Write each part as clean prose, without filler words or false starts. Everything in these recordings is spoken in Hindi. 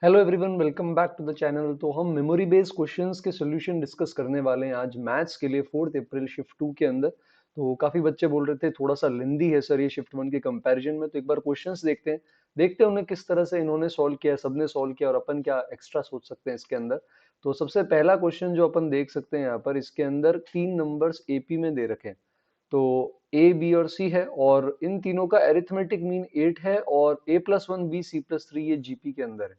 Hello everyone, welcome back to the channel. तो हम मेमोरी बेस्ड क्वेश्चंस के सॉल्यूशन डिस्कस करने वाले हैं आज मैथ्स के लिए 4 अप्रैल शिफ्ट 2 के अंदर। तो काफी बच्चे बोल रहे थे थोड़ा सा लेंदी है सर ये शिफ्ट 1 के कंपैरिजन में, तो एक बार क्वेश्चंस देखते हैं उन्हें किस तरह से इन्होंने सॉल्व किया है, सबने सॉल्व किया और अपन क्या एक्स्ट्रा सोच सकते हैं इसके अंदर। तो सबसे पहला क्वेश्चन जो अपन देख सकते हैं यहाँ पर, इसके अंदर 3 नंबर्स एपी में दे रखे हैं। तो ए बी और सी है और इन तीनों का एरिथमेटिक मीन 8 है और a+1 b c+3 ये जीपी के अंदर है।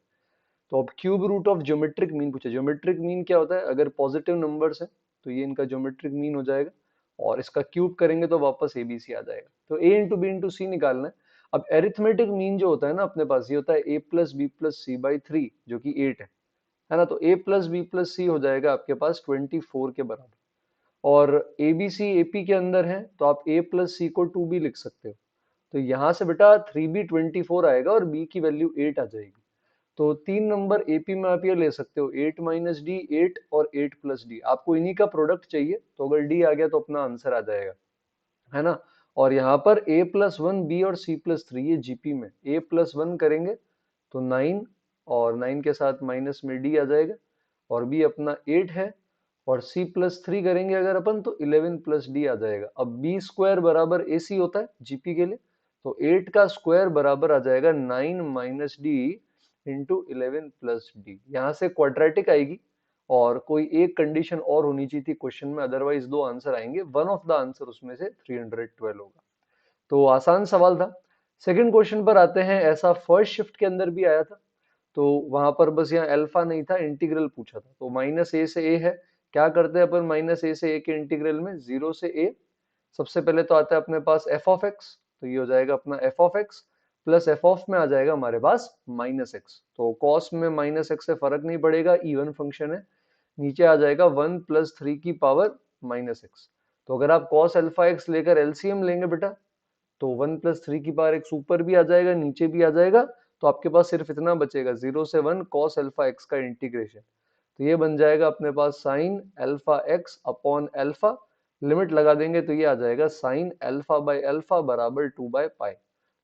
तो अब cube root of geometric mean पूछे। ज्योमेट्रिक मीन क्या होता है? अगर पॉजिटिव नंबर्स है तो ये इनका ज्योमेट्रिक मीन हो जाएगा और इसका क्यूब करेंगे तो वापस एबीसी आ जाएगा। तो ए इंटू बी इंटू सी निकालना है। अब एरिथमेटिक मीन जो होता है ना अपने पास, ये होता है A plus B plus C by 3 जो कि 8 है ना। तो A plus B plus C हो जाएगा आपके पास 24 के बराबर। और ए बी सी एपी के अंदर है तो आप ए प्लस सी को 2 भी लिख सकते हो। तो यहां से बेटा 3b 24 आएगा और b की वैल्यू 8 आ जाएगी। तो 3 नंबर एपी में आप ये ले सकते हो 8 माइनस डी 8 और 8 प्लस डी। आपको इन्हीं का प्रोडक्ट चाहिए, तो अगर डी आ गया तो अपना आंसर आ जाएगा, है ना। और यहाँ पर a+1 बी और c+3 ये जीपी में a+1 करेंगे तो 9 और 9 के साथ माइनस में डी आ जाएगा और b अपना 8 है और c+3 करेंगे अगर अपन तो 11 प्लस डी आ जाएगा। अब बी स्क्वायर बराबर ए सी होता है जीपी के लिए, तो 8 का स्क्वायर बराबर आ जाएगा 9 minus D into 11 plus D. यहाँ से क्वाड्रेटिक आएगी और कोई एक कंडीशन और होनी चाहिए थी क्वेश्चन में, अदरवाइज दो आंसर आएंगे, वन ऑफ द आंसर उसमें से 312 होगा। तो आसान सवाल था। सेकंड क्वेश्चन पर आते हैं। ऐसा फर्स्ट शिफ्ट के अंदर भी आया था, तो वहां पर बस यहाँ अल्फा नहीं था, इंटीग्रल पूछा था। तो माइनस ए से ए है, क्या करते हैं अपन माइनस ए से ए के इंटीग्रल में, जीरो से ए। सबसे पहले तो आता है अपने पास एफ ऑफ एक्स, तो ये हो जाएगा अपना F of x plus F of में आ जाएगा हमारे पास माइनस एक्स। तो कॉस में माइनस एक्स से फर्क नहीं पड़ेगा, इवन फंक्शन है। नीचे आ जाएगा 1+3 की पावर माइनस एक्स। तो अगर आप कॉस अल्फा एक्स लेकर एलसीएम लेंगे बेटा, तो 1+3 की पावर एक्स ऊपर भी आ जाएगा नीचे भी आ जाएगा। तो आपके पास सिर्फ इतना बचेगा 0 से 1 कॉस अल्फा एक्स का इंटीग्रेशन। तो ये बन जाएगा अपने पास sine alpha x upon alpha. Limit लगा देंगे तो ये आ जाएगा साइन अल्फा बाई अल्फा बराबर 2/पाई।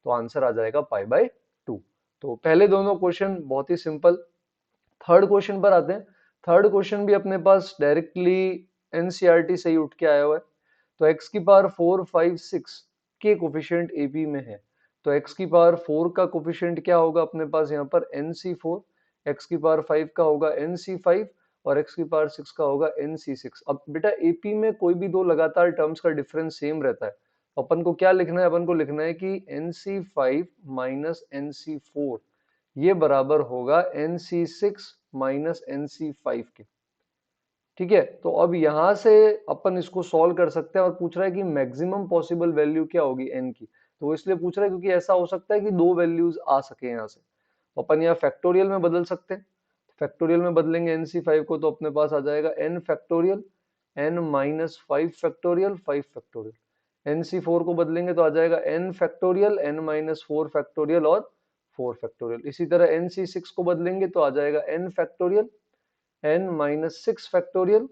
तो आंसर आ जाएगा पाई/2। तो पहले दोनों क्वेश्चन बहुत ही सिंपल। थर्ड क्वेश्चन पर आते हैं। थर्ड क्वेश्चन भी अपने पास डायरेक्टली एनसीईआरटी से ही उठ के आया हुआ है। तो x की पावर 4 5 6 के कोफिशिएंट एपी में है। तो x की पावर 4 का कोफिशिएंट क्या होगा अपने पास यहाँ पर nc4, x की पावर 5 का होगा nc5 और x की पावर 6 का होगा nc6। अब बेटा एपी में कोई भी दो लगातार टर्म्स का डिफरेंस सेम रहता है। अपन को क्या लिखना है? अपन को लिखना है कि nc5 माइनस nc4 ये बराबर होगा nc6 माइनस nc5 के। ठीक है, तो अब यहां से अपन इसको सॉल्व कर सकते हैं और पूछ रहा है कि मैक्सिमम पॉसिबल वैल्यू क्या होगी n की। तो वो इसलिए पूछ रहा है क्योंकि ऐसा हो सकता है कि दो वैल्यूज आ सके यहाँ से। तो अपन यहाँ फैक्टोरियल में बदल सकते हैं। फैक्टोरियल में बदलेंगे nc5 को तो अपने पास आ जाएगा n factorial n minus 5 factorial 5 factorial. nc4 को बदलेंगे तो आ जाएगा n factorial n minus 4 factorial और 4 फैक्टोरियल। इसी तरह nc6 को बदलेंगे तो आ जाएगा n factorial n minus 6 factorial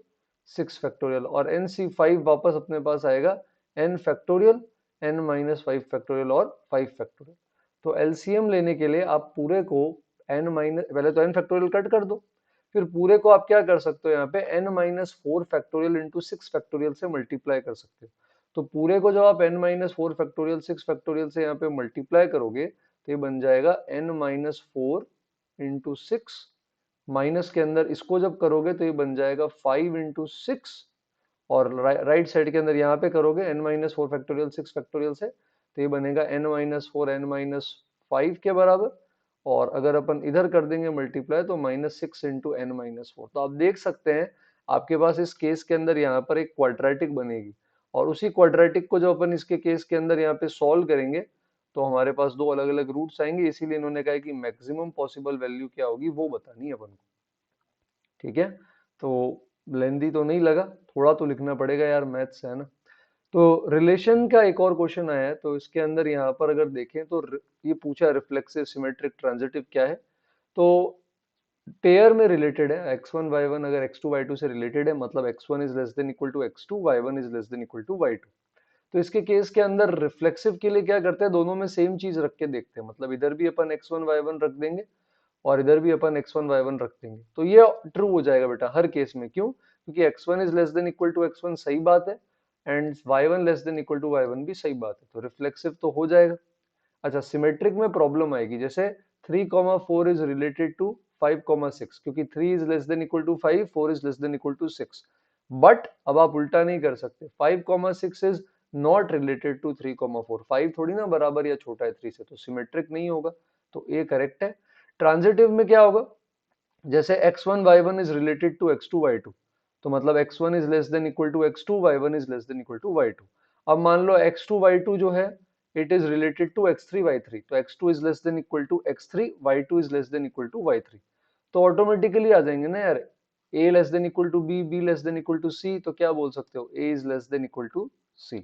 6 factorial और nc5 वापस अपने पास आएगा n factorial n minus 5 factorial और 5 फैक्टोरियल। तो एलसीएम लेने के लिए आप पूरे को n माइनस, पहले तो n फैक्टोरियल कट कर दो, फिर पूरे को आप क्या कर सकते हो यहाँ पे n minus 4 factorial into 6 factorial से मल्टीप्लाई कर सकते हो। तो पूरे को जब आप n माइनस 4 फैक्टोरियल 6 फैक्टोरियल से यहाँ पे मल्टीप्लाई करोगे तो ये बन जाएगा n माइनस 4 इंटू 6, माइनस के अंदर इसको जब करोगे तो ये बन जाएगा 5 इंटू 6 और राइट साइड के अंदर यहाँ पे करोगे n माइनस 4 फैक्टोरियल 6 फैक्टोरियल से तो ये बनेगा n माइनस 4 n माइनस 5 के बराबर। और अगर अपन इधर कर देंगे मल्टीप्लाई तो माइनस 6 इंटू n माइनस 4। तो आप देख सकते हैं आपके पास इस केस के अंदर यहाँ पर एक क्वाड्रेटिक बनेगी और उसी क्वाड्रेटिक को जब अपन इसके केस के अंदर यहाँ पे सॉल्व करेंगे तो हमारे पास दो अलग अलग रूट्स आएंगे। इसीलिए इन्होंने कहा कि मैक्सिमम पॉसिबल वैल्यू क्या होगी वो बतानी है अपन को। ठीक है, तो लेंदी तो नहीं लगा, थोड़ा तो लिखना पड़ेगा यार, मैथ्स है ना। तो रिलेशन का एक और क्वेश्चन आया है, तो इसके अंदर यहाँ पर अगर देखें तो ये पूछा रिफ्लेक्सिव सिमेट्रिक ट्रांजिटिव क्या है। तो पेयर में रिलेटेड है, x1 y1 अगर x2 y2 से रिलेटेड है मतलब x1 is less than equal to x2 y1 is less than equal to y2। तो इसके केस के अंदर रिफ्लेक्सिव के लिए क्या करते हैं, दोनों में सेम चीज रख के देखते हैं। मतलब इधर भी अपन x1 y1 रख देंगे और इधर भी अपन x1 y1 रख देंगे, तो ये ट्रू हो जाएगा बेटा हर केस में। क्यों? क्योंकि x1 is less than equal to x1 सही बात है, and y1 less than equal to y1 भी सही बात है, तो रिफ्लेक्सिव तो हो जाएगा। अच्छा, सिमेट्रिक में प्रॉब्लम आएगी, जैसे 3,4 इज रिलेटेड टू 5,6, क्योंकि 3 is less than equal to 5, 4 is less than equal to 6। But अब आप उल्टा नहीं कर सकते, 5,6 इज नॉट रिलेटेड टू 3,4, 5 थोड़ी ना बराबर या छोटा है 3 से, तो सिमेट्रिक नहीं होगा, तो ए करेक्ट है। ट्रांजिटिव में क्या होगा? जैसे x1 y1 is related to x2 y2, तो मतलब x1 is less than equal to x2, y1 is less than equal to y2। अब मान लो x2 y2 जो है it is related to x3 y3, तो x2 is less than equal to x3, y2 is less than equal to y3, तो ऑटोमेटिकली आ जाएंगे ना यार, a less than equal to b, b less than equal to c, तो क्या बोल सकते हो, a is less than equal to c,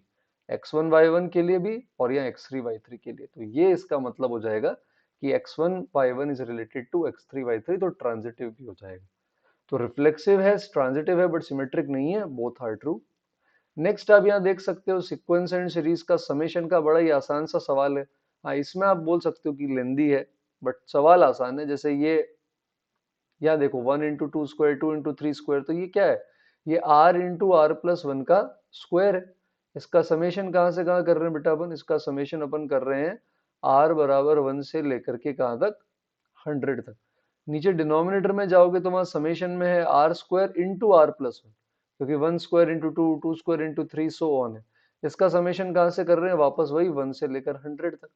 x1 y1 के लिए भी और यहाँ x3 y3 के लिए, तो ये इसका मतलब हो जाएगा कि x1 y1 is related to x3 y3, तो ट्रांजिटिव भी हो जाएगा। तो रिफ्लेक्सिव है, ट्रांजिटिव है, बट सिमेट्रिक नहीं है, बोथ आर ट्रू। नेक्स्ट आप यहाँ देख सकते हो सीक्वेंस एंड सीरीज का समेशन का बड़ा ही आसान सा सवाल है। हाँ, इसमें आप बोल सकते हो कि लेंदी है, बट सवाल आसान है। जैसे ये यहाँ देखो 1 into two square, 2 into three square, तो ये क्या है, ये r into r plus one का स्क्वायर है। इसका समेशन कहाँ से कहाँ कर रहे हैं बेटा अपन, इसका समेशन अपन कर रहे हैं r बराबर 1 से लेकर के कहाँ तक, 100 तक। नीचे डिनोमिनेटर में जाओगे तो वहां समेशन में है r square into r plus one, क्योंकि 1 square into two, 2 square into three, so on है। इसका समेशन कहाँ से कर रहे हैं, वापस वही 1 से लेकर 100 तक।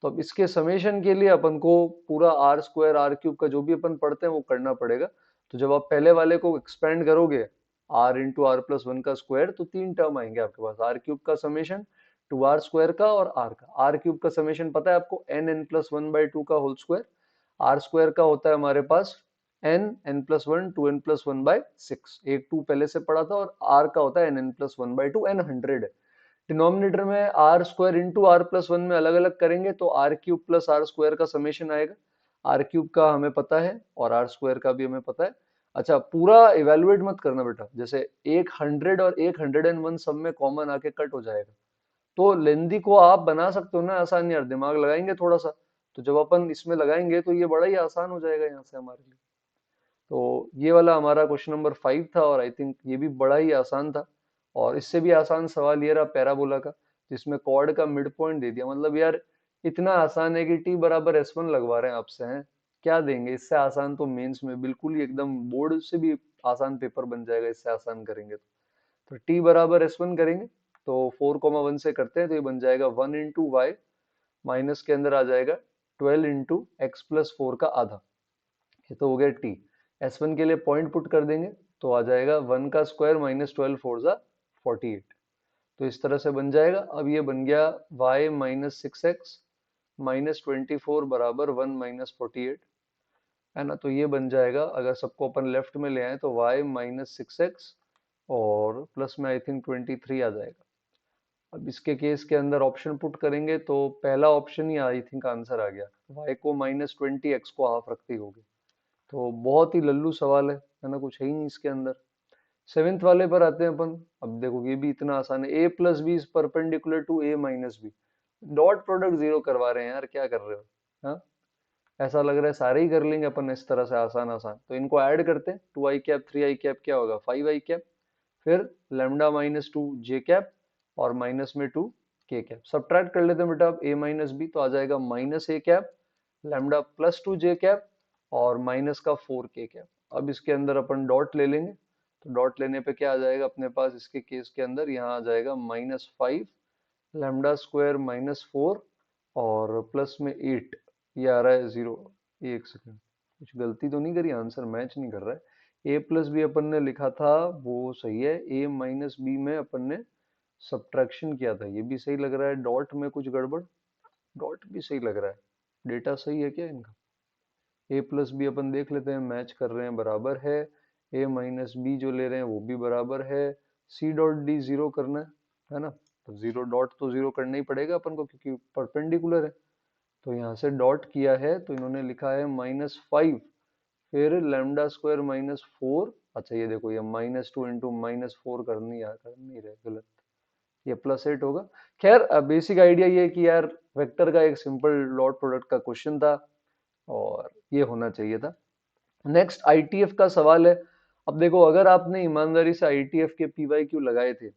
तो अब इसके समेशन के लिए अपन को पूरा आर स्क्वायर आर क्यूब का जो भी अपन पढ़ते हैं वो करना पड़ेगा। तो जब आप पहले वाले को एक्सपेंड करोगे r into r plus one का स्क्वायर, तो तीन टर्म आएंगे आपके पास, आर क्यूब का समेशन, टू आर स्क्वायर का और आर का। आर क्यूब का समेशन पता है आपको, n n plus one by two का होल स्क्वायर। आर स्क्वायर का होता है हमारे पास n n plus one, two n plus one by six, एक टू पहले से पढ़ा था, और आर का होता है n n plus one by two, n 100 है। डिनोमिनेटर में r square into r plus one में अलग अलग करेंगे तो r cube plus r square का समेशन आएगा। आर क्यूब का हमें पता है और आर स्क्वायर का भी हमें पता है। अच्छा, पूरा इवेलुएट मत करना बेटा, जैसे एक 100 और एक 101 सब में कॉमन आके कट हो जाएगा, तो लेंदी को आप बना सकते हो ना आसान यार, दिमाग लगाएंगे थोड़ा सा, तो जब अपन इसमें लगाएंगे तो ये बड़ा ही आसान हो जाएगा यहाँ से हमारे लिए। तो ये वाला हमारा क्वेश्चन नंबर 5 था, और आई थिंक ये भी बड़ा ही आसान था। और इससे भी आसान सवाल ये रहा पैराबोला का, जिसमें कॉर्ड का मिड पॉइंट दे दिया। मतलब यार इतना आसान है कि टी बराबर S1 लगवा रहे हैं आपसे, हैं क्या देंगे इससे आसान, तो मेंस में बिल्कुल ही एकदम बोर्ड से भी आसान पेपर बन जाएगा इससे आसान करेंगे तो टी बराबर S1 करेंगे, तो 4,1 से करते हैं, तो ये बन जाएगा 1 इंटू वाई, माइनस के अंदर आ जाएगा 12 इंटू एक्स प्लस फोर का आधा, ये तो हो गया टी। S1 के लिए पॉइंट पुट कर देंगे तो आ जाएगा 1 का स्क्वायर माइनस 12 फोर जा 48, तो इस तरह से बन जाएगा। अब ये बन गया y minus six x minus 24 बराबर 1 माइनस 48, है ना। तो ये बन जाएगा, अगर सबको अपन लेफ्ट में ले आए तो y माइनस सिक्स एक्स और प्लस में आई थिंक 23 आ जाएगा। अब इसके केस के अंदर ऑप्शन पुट करेंगे तो पहला ऑप्शन ही आई थिंक आंसर आ गया, y को माइनस 20 एक्स को हाफ रखते होगे। तो बहुत ही लल्लू सवाल है ना, कुछ है ही नहीं इसके अंदर। सेवेंथ वाले पर आते हैं अपन। अब देखो ये भी इतना आसान है, A plus B is perpendicular to A minus B, dot product zero करवा रहे हैं यार, क्या कर रहे हो। हाँ, ऐसा लग रहा है सारे ही कर लेंगे अपन इस तरह से आसान आसान, तो इनको ऐड करते हैं, two i cap three i cap क्या होगा, फाइव आई कैप, फिर lambda minus two j cap और माइनस में टू के कैप। सब्ट्रैक्ट कर लेते हैं बेटा, अब ए माइनस बी तो आ जाएगा minus A cap lambda plus two j cap और माइनस का फोर के कैप। अब इसके अंदर अपन डॉट ले लेंगे, तो डॉट लेने पे क्या आ जाएगा अपने पास, इसके केस के अंदर यहाँ आ जाएगा minus five lambda square minus four और प्लस में एट, ये आ रहा है जीरो। एक सेकेंड, कुछ गलती तो नहीं करी, आंसर मैच नहीं कर रहा है। ए प्लस बी अपन ने लिखा था वो सही है, ए माइनस बी में अपन ने सब्ट्रैक्शन किया था, ये भी सही लग रहा है। डॉट में कुछ गड़बड़, डॉट भी सही लग रहा है, डेटा सही है क्या इनका। ए प्लस बी अपन देख लेते हैं, मैच कर रहे हैं, बराबर है। ए माइनस बी जो ले रहे हैं वो भी बराबर है। सी डॉट डी जीरो करना है ना, तो जीरो डॉट तो जीरो करना ही पड़ेगा अपन को क्योंकि परपेंडिकुलर है। तो यहाँ से डॉट किया है तो इन्होंने लिखा है माइनस फाइव, फिर लेमडा स्क्वायर माइनस फोर। अच्छा ये देखो, ये minus two into minus four कर नहीं रहे, गलत, ये प्लस एट होगा। खैर बेसिक आइडिया ये है कि यार वेक्टर का एक सिंपल डॉट प्रोडक्ट का क्वेश्चन था, और ये होना चाहिए था। नेक्स्ट आईटीएफ का सवाल है। अब देखो, अगर आपने ईमानदारी से आईटीएफ के पीवाईक्यू लगाए थे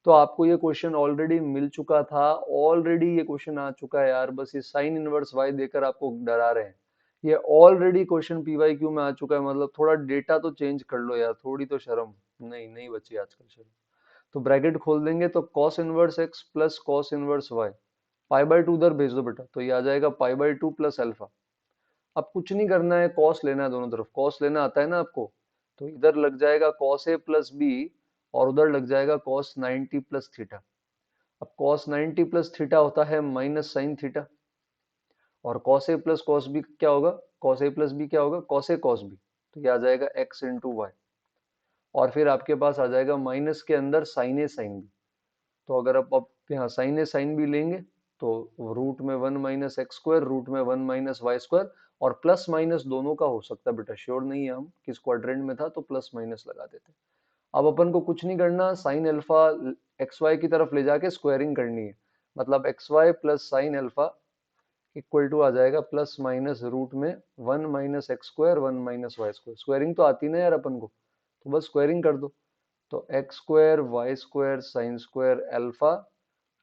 तो आपको ये क्वेश्चन ऑलरेडी मिल चुका था, ऑलरेडी ये क्वेश्चन आ चुका है यार, बस ये साइन इनवर्स वाई देकर आपको डरा रहे हैं। ये ऑलरेडी क्वेश्चन पीवाईक्यू में आ चुका है, मतलब थोड़ा डेटा तो चेंज कर लो यार, थोड़ी तो शर्म। नहीं नहीं बची आजकल शर्म। तो ब्रैकेट खोल देंगे तो cos inverse x plus cos inverse y, pi by two उधर भेज दो बेटा, तो ये आ जाएगा pi by two plus alpha. अब कुछ नहीं करना है, कॉस लेना है दोनों तरफ, कॉस लेना आता है ना आपको, तो इधर लग जाएगा कॉस ए प्लस बी और उधर लग जाएगा कॉस 90 प्लस थीटा। अब कॉस 90 प्लस थीटा होता है माइनस साइन थीटा, और cos A plus cos B क्या होगा, कॉस ए प्लस बी क्या होगा, कॉस ए कॉस बी, तो ये आ जाएगा एक्स इंटू वाई। और फिर आपके पास आ जाएगा माइनस के अंदर साइन ए साइन बी, तो अगर आप यहाँ साइन ए साइन बी लेंगे तो रूट में one minus x square, root में वन माइनस वाई स्क्वायर, और प्लस माइनस दोनों का हो सकता है बेटा, श्योर नहीं है हम किस क्वाड्रेंट में था, तो प्लस माइनस लगा देते। अब अपन को कुछ नहीं करना, साइन अल्फा एक्स वाई की तरफ ले जाके स्क्वायरिंग करनी है, मतलब x y plus sine alpha equal to आ जाएगा प्लस माइनस रूट में one minus x square one minus y square. Squaring तो आती ना यार अपन को, तो बस स्क्वायरिंग कर दो। तो x square y square sine square alpha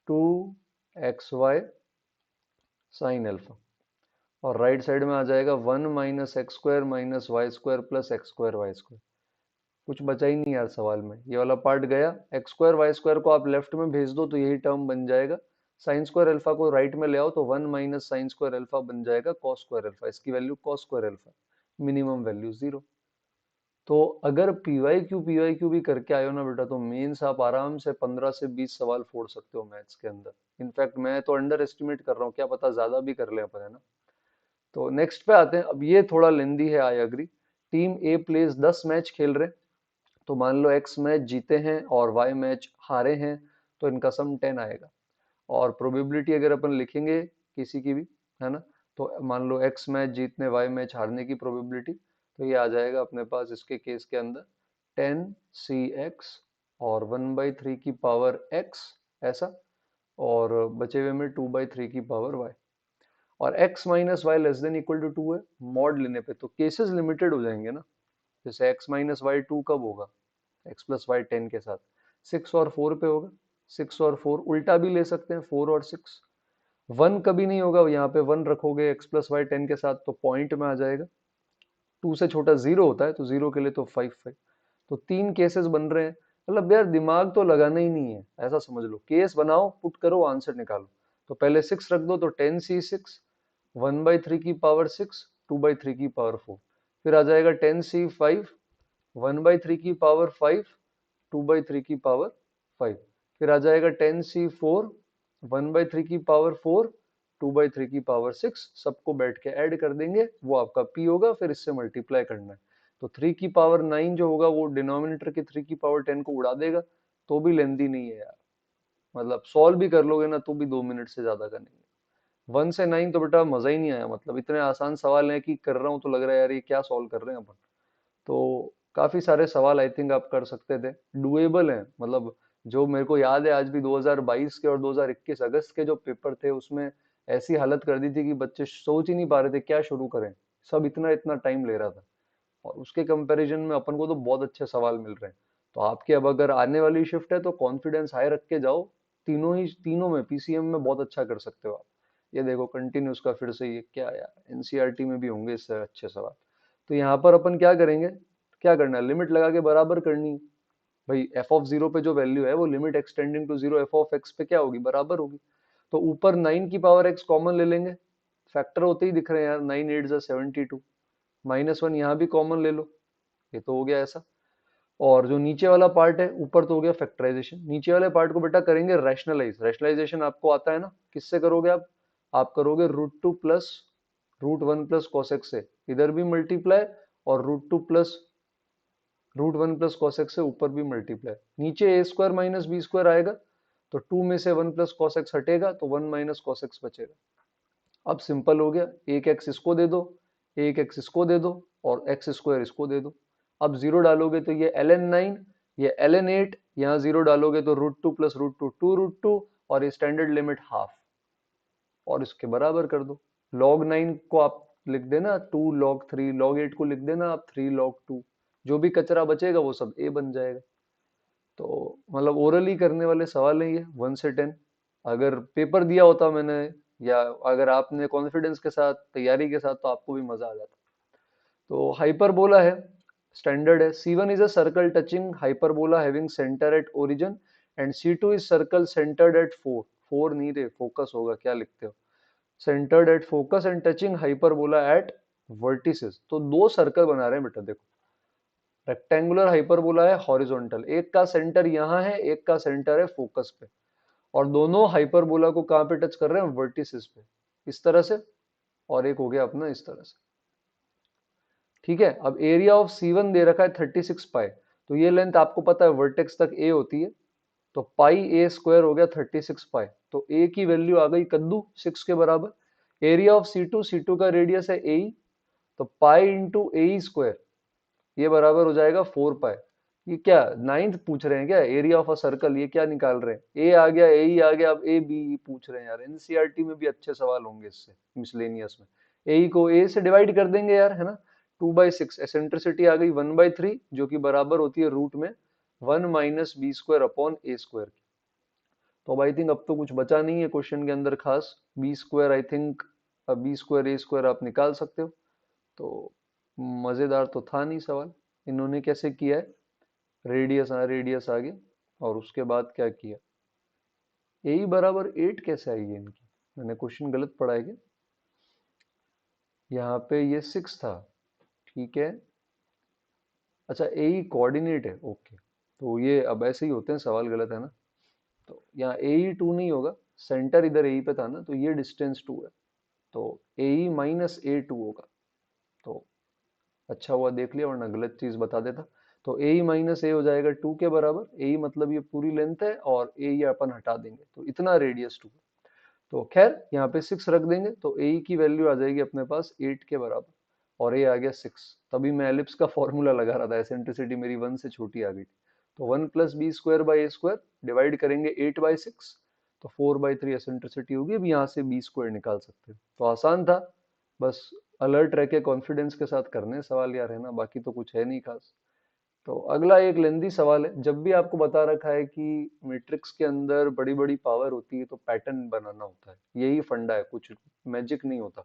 two x y sine alpha, और राइट साइड में आ जाएगा one minus x square minus y square plus x square y square. कुछ बचा ही नहीं यार सवाल में, ये वाला पार्ट गया। एक्स स्क्वायर वाई स्क्वायर को आप लेफ्ट में भेज दो तो यही टर्म बन जाएगा। साइन स्क्वायर अल्फा को राइट में ले आओ तो one minus sign square alpha बन जाएगा कॉस स्क्वायर अल्फा, इसकी value cos square alpha, minimum value 0। तो अगर पीवाईक्यू भी करके आयो ना बेटा, तो मेंस आप आराम से 15 से 20 सवाल फोड़ सकते हो मैथ्स के अंदर। इनफैक्ट मैं तो अंडर एस्टिमेट कर रहा हूँ, क्या पता ज्यादा भी कर ले अपन, है ना। तो नेक्स्ट पे आते हैं। अब ये थोड़ा लेंदी है, I agree. Team A plays 10 match खेल रहे, तो मान लो एक्स मैच जीते हैं और वाई मैच हारे हैं, तो इनका सम 10 आएगा। और प्रोबेबिलिटी अगर अपन लिखेंगे किसी की भी, है ना, तो मान लो एक्स मैच जीतने वाई मैच हारने की प्रोबेबिलिटी, तो ये आ जाएगा अपने पास इसके केस के अंदर 10 c x और 1/3 की पावर x, ऐसा, और बचे हुए में 2/3 की पावर y, और x minus y less than equal to 2 है। मॉड लेने पे तो केसेस लिमिटेड हो जाएंगे ना, जैसे x माइनस वाई 2 कब होगा, x प्लस वाई 10 के साथ, 6 और 4 पे होगा। 6 और 4 उल्टा भी ले सकते हैं, 4 और 6। 1 कभी नहीं होगा, यहाँ पे 1 रखोगे x प्लस वाई 10 के साथ तो पॉइंट में आ जाएगा। 2 से छोटा 0 होता है, तो 0 के लिए तो 5 5। तो 3 केसेस बन रहे हैं, मतलब यार दिमाग तो लगाना ही नहीं है, ऐसा समझ लो, केस बनाओ, पुट करो, आंसर निकालो। तो पहले 6 रख दो, तो 10 c 6, 1/3 की पावर 6, 2/3 की पावर 4। फिर आ जाएगा 10 c 5, 1/3 की पावर 5, 2/3 की पावर 5। फिर आ जाएगा 10 c 4, 1/3 की पावर 4, 2/3 की पावर 6। सबको बैठ के ऐड कर देंगे, वो आपका p होगा, फिर इससे मल्टीप्लाई करना है। तो 3 की पावर 9 जो होगा वो डिनोमिनेटर के 3 की पावर 10 को उड़ा देगा, तो भी लेंदी नहीं है यार, मतलब सॉल्व भी कर लोगे ना तो भी 2 मिनट से ज्यादा का नहीं है। 1 से 9 तो बेटा मजा ही नहीं आया, मतलब इतने आसान सवाल हैं कि कर रहा हूँ तो लग रहा है यार ये क्या सॉल्व कर रहे हैं अपन। तो काफी सारे सवाल आई थिंक आप कर सकते थे, डुएबल हैं, मतलब जो मेरे को याद है आज भी 2022 के और 2021 अगस्त के जो पेपर थे उसमें ऐसी हालत कर दी थी कि बच्चे सोच ही नहीं पा रहे थे क्या शुरू करें, सब इतना इतना टाइम ले रहा था। और उसके कंपैरिजन में अपन को तो बहुत अच्छे सवाल मिल रहे हैं। तो आपके अब अगर आने वाली शिफ्ट है तो कॉन्फिडेंस हाई रख के जाओ, तीनों में पीसीएम में बहुत अच्छा कर सकते हो आप। ये देखो कंटिन्यूस का फिर से ये क्या यार, एनसीईआरटी में भी होंगे इससे अच्छे सवाल। तो यहाँ पर अपन क्या करेंगे, क्या करना है, लिमिट लगा के बराबर करनी है। भाई एफ ऑफ जीरो पे जो वैल्यू है वो limit extending to zero f of x पे क्या होगी, बराबर होगी। तो ऊपर 9 की पावर एक्स कॉमन ले लेंगे, फैक्टर होते ही दिख रहे हैं यार, 9 8 जा 72, -1 यहाँ भी कॉमन ले लो, ये तो हो गया ऐसा। और जो नीचे वाला पार्ट है, ऊपर तो हो गया फैक्टराइजेशन, नीचे वाले पार्ट को बेटा करेंगे रैशनलाइज। रैशनलाइजेशन आपको आता है ना, किससे करोगे आप करोगे √2 प्लस √1 प्लस कॉसेक्स से, इधर भी मल्टीप्लाई, और √2 प्लस √1 प्लस कॉसेक्स से ऊपर भी मल्टीप्लाई। नीचे ए स्क्वायर माइनस बी स्क्वायर आएगा, तो 2 में से 1 प्लस कॉसेक्स हटेगा तो 1 माइनस कॉसेक्स बचेगा। अब सिंपल हो गया, एक एक्स इसको दे दो, एक एक्स इसको दे दो, और एक्स स्क्वायर इसको दे दो। अब जीरो डालोगे तो ये ln 9, ये ln 8, यहाँ जीरो डालोगे तो √2 प्लस √2 2√2, और ये स्टैंडर्ड लिमिट हाफ, और इसके बराबर कर दो। log 9 को आप लिख देना 2 log 3, log 8 को लिख देना आप 3 log 2, जो भी कचरा बचेगा वो सब a बन जाएगा। तो मतलब ओरली करने वाले सवाल है ये 1 से 10। अगर पेपर दिया होता मैंने, या अगर आपने कॉन्फिडेंस के साथ तैयारी के साथ, तो आपको भी मजा आ जाता। तो हाइपरबोला है, स्टैंडर्ड है। C1 is a circle touching hyperbola having centre at origin and C2 is circle centred at 4। 4 नहीं रे, फोकस होगा, क्या लिखते हो, centred at focus and touching hyperbola at vertices. तो दो सर्कल बना रहे हैं बेटा, देखो रेक्टेंगुलर हाइपरबोला है हॉरिजॉन्टल, एक का सेंटर यहाँ है, एक का सेंटर है फोकस पे, और दोनों हाइपरबोला को कहाँ पे टच कर रहे हैं, वर्टिसेस पे, इस तरह से। और एक हो गया अपना इस तरह से, ठीक है। अब एरिया ऑफ C1 दे रखा है 36 पाई, तो ये लेंथ आपको पता है वर्टेक्स तक a होती है, तो पाई a स्क्वायर हो गया 36 पाई, तो a की वैल्यू आ गई कद्दू 6 के बराबर। एरिया ऑफ C2, C2 का रेडियस है a, तो पाई इंटू ए स्क्वायर, ये बराबर हो जाएगा 4 पाई। ये क्या नाइन्थ पूछ रहे हैं क्या, एरिया ऑफ अ सर्कल, ये क्या निकाल रहे हैं, ए आ गया, ए ही आ गया, अब ए बी पूछ रहे हैं यार। एनसीईआरटी में भी अच्छे सवाल होंगे इससे, मिसलेनियस में। ए को ए से डिवाइड कर देंगे यार, है ना। 2/6, एसेंट्रिसिटी आ गई 1/3, जो कि बराबर होती है रूट में 1 माइनस बी स्क्वायर अपॉन ए स्क्वायर। तो अब आई थिंक अब तो कुछ बचा नहीं है क्वेश्चन के अंदर खास। B square I think, b square a square आप निकाल सकते हो। तो मजेदार तो था नहीं सवाल। इन्होंने कैसे किया है, रेडियस आ गया, और उसके बाद क्या किया, ए बराबर 8 कैसे आएगी इनकी, मैंने क्वेश्चन गलत पढ़ा है क्या, यहाँ पे ये 6 था, ठीक है। अच्छा ए कोऑर्डिनेट है, ओके। तो ये अब ऐसे ही होते हैं सवाल, गलत है ना। तो यहाँ ए 2 नहीं होगा, सेंटर इधर ए पे था ना, तो ये डिस्टेंस 2 है, तो ए माइनस A2 होगा। तो अच्छा हुआ देख लिया, वरना गलत चीज बता देता। तो ए माइनस ए हो जाएगा 2 के बराबर, ए मतलब ये पूरी लेंथ है, और ए ये अपन हटा देंगे, तो इतना रेडियस 2। तो खैर यहाँ पे 6 रख देंगे, तो ए की वैल्यू आ जाएगी अपने पास 8 के बराबर, और ए आ गया 6। तभी मैं एलिप्स का फॉर्मूला लगा रहा था, एसेंट्रिसिटी मेरी 1 से छोटी आ गई थी। तो 1 plus b square by a square, divide करेंगे 8/6, तो 4/3 एसेंट्रिसिटी होगी। अब यहाँ से बी स्क्वायर निकाल सकते हैं, तो आसान था। बस अलर्ट रह के कॉन्फिडेंस के साथ करने सवाल यार, है ना, बाकी तो कुछ है नहीं खास। तो अगला एक लेंदी सवाल है। जब भी आपको बता रखा है कि मैट्रिक्स के अंदर बड़ी बड़ी पावर होती है, तो पैटर्न बनाना होता है, यही फंडा है, कुछ मैजिक नहीं होता।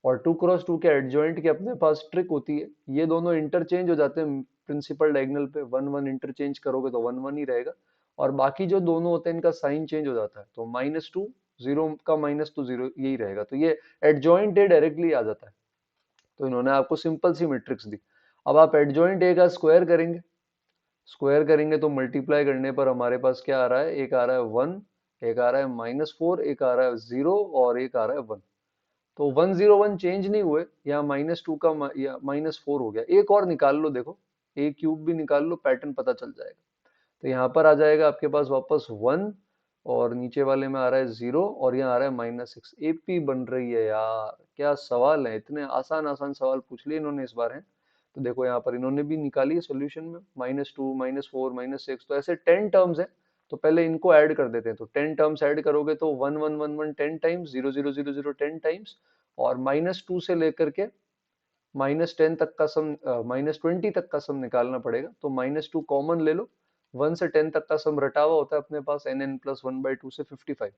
और 2x2 के एडजॉइंट की अपने पास ट्रिक होती है, ये दोनों इंटरचेंज हो जाते हैं प्रिंसिपल डायगोनल पे, 1 1 इंटरचेंज करोगे तो 1 1 ही रहेगा, और बाकी जो दोनों होते हैं इनका साइन चेंज हो जाता है, तो -2 जीरो का -2 जीरो यही रहेगा, तो ये एडजॉइंट डायरेक्टली आ जाता है। तो इन्होंने आपको सिंपल सी मैट्रिक्स दी। अब आप एडजॉइंट ए का स्क्वायर करेंगे, स्क्वायर करेंगे तो मल्टीप्लाई करने पर हमारे पास क्या आ रहा है, एक आ रहा है 1, एक आ रहा है -4, एक आ रहा है 0, और एक आ रहा है 1। तो 1 0 1 चेंज नहीं हुए, यहाँ -2 का या -4 हो गया। एक और निकाल लो, देखो ए क्यूब भी निकाल लो, पैटर्न पता चल जाएगा। तो यहाँ पर आ जाएगा आपके पास वापस 1, और नीचे वाले में आ रहा है 0, और यहाँ आ रहा है -6। एपी बन रही है यार, क्या सवाल है, इतने आसान आसान सवाल पूछ लिए इन्होंने इस बार है। तो देखो यहाँ पर इन्होंने भी निकाली है सोल्यूशन में, -2 -4 -6, तो ऐसे 10 टर्म्स है। तो पहले इनको ऐड कर देते हैं, तो 10 टर्म्स ऐड करोगे तो 1 1 1 1 10 टाइम्स, 0 0 0 0 10 टाइम्स, और -2 से लेकर के -10 तक का सम, -20 तक का सम निकालना पड़ेगा। तो -2 कॉमन ले लो, 1 से 10 तक का सम रटा हुआ होता है अपने पास, nn+1/2 से 55,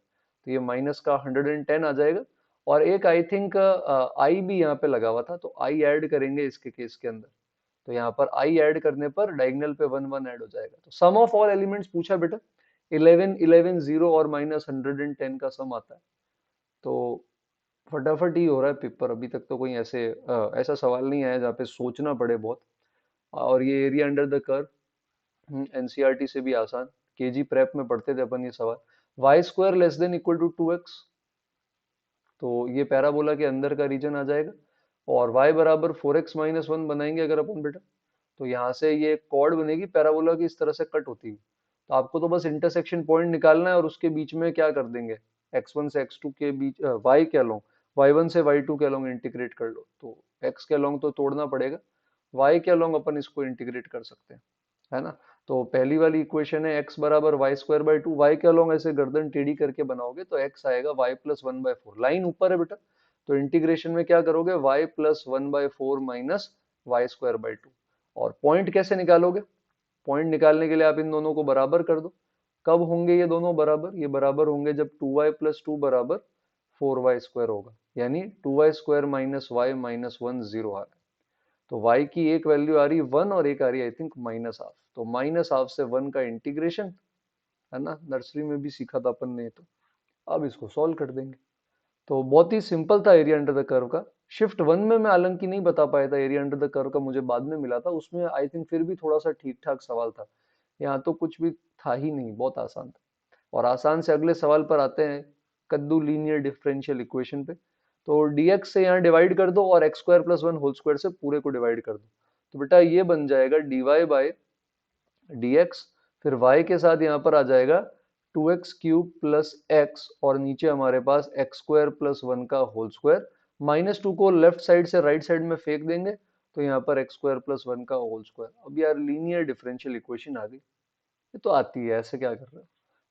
तो ये माइनस का 110 आ जाएगा। और एक आई थिंक आई भी यहाँ पे लगा हुआ था, तो आई ऐड करेंगे इसके केस के अंदर, तो यहाँ पर आई ऐड करने पर डायगोनल पे 1 1 ऐड हो जाएगा। तो सम ऑफ ऑल एलिमेंट्स पूछा बेटा, 11 11 0 और -110 का सम आता है। तो फटाफट ही हो रहा है पेपर, अभी तक तो कोई ऐसा सवाल नहीं आया जहाँ पे सोचना पड़े बहुत। और ये area under the curve NCERT से भी आसान, केजी प्रेप में पढ़ते थे अपन ये सवाल। Y square less than equal to 2x, तो ये पैराबोला के अंदर का रीजन आ जाएगा। और y बराबर 4x-1 बनाएंगे अगर अपन बेटा, तो यहाँ से ये कॉर्ड बनेगी पैराबोला की, इस तरह से कट होती है। तो आपको तो बस इंटरसेक्शन पॉइंट निकालना है, और उसके बीच में क्या कर देंगे, x1 से x2 के बीच y के अलोंग, y1 से y2 के अलोंग इंटीग्रेट कर लो। तो x के अलोंग तो तोड़ना पड़ेगा, y के अलोंग अपन इसको इंटीग्रेट कर सकते हैं, है ना। तो पहली वाली इक्वेशन है x बराबर y² बाई 2, y के अलोंग ऐसे गर्दन टेढ़ी करके बनाओगे तो x आएगा y+1/4, लाइन ऊपर है बेटा, तो इंटीग्रेशन में क्या करोगे, y plus 1/4 minus y square by 2। और पॉइंट कैसे निकालोगे, पॉइंट निकालने के लिए आप इन दोनों को बराबर कर दो। कब होंगे ये दोनों बराबर, ये बराबर होंगे जब 2y प्लस 2 बराबर 4y² होगा, यानी 2y² माइनस वाई माइनस 1 0 आ रहा है। तो y की एक वैल्यू आ रही है 1 और एक आ रही है आई थिंक माइनस हाफ। तो माइनस हाफ से 1 का इंटीग्रेशन, है ना, नर्सरी में भी सीखा था अपन ने। तो अब इसको सॉल्व कर देंगे। तो बहुत ही सिंपल था एरिया अंडर द कर्व का। शिफ्ट 1 में मैं हालांकि नहीं बता पाया था एरिया अंडर द कर्व का, मुझे बाद में मिला था, उसमें आई थिंक फिर भी थोड़ा सा ठीक ठाक सवाल था। यहाँ तो कुछ भी था ही नहीं, बहुत आसान था। और आसान से अगले सवाल पर आते हैं, कद्दू लीनियर डिफरेंशियल इक्वेशन पे। तो dx से यहाँ डिवाइड कर दो और x² प्लस 1 होल स्क्वायर से पूरे को डिवाइड कर दो। तो बेटा ये बन जाएगा dy बाई dx, फिर y के साथ यहाँ पर आ जाएगा 2x³ प्लस x, और नीचे हमारे पास x² प्लस 1 का होल स्क्वायर। -2 को लेफ्ट साइड से राइट साइड में फेंक देंगे, तो यहाँ पर x² प्लस 1 का होल स्क्वायर। अब यार लीनियर डिफरेंशियल इक्वेशन आ गई, ये तो आती है, ऐसे क्या कर रहे हो।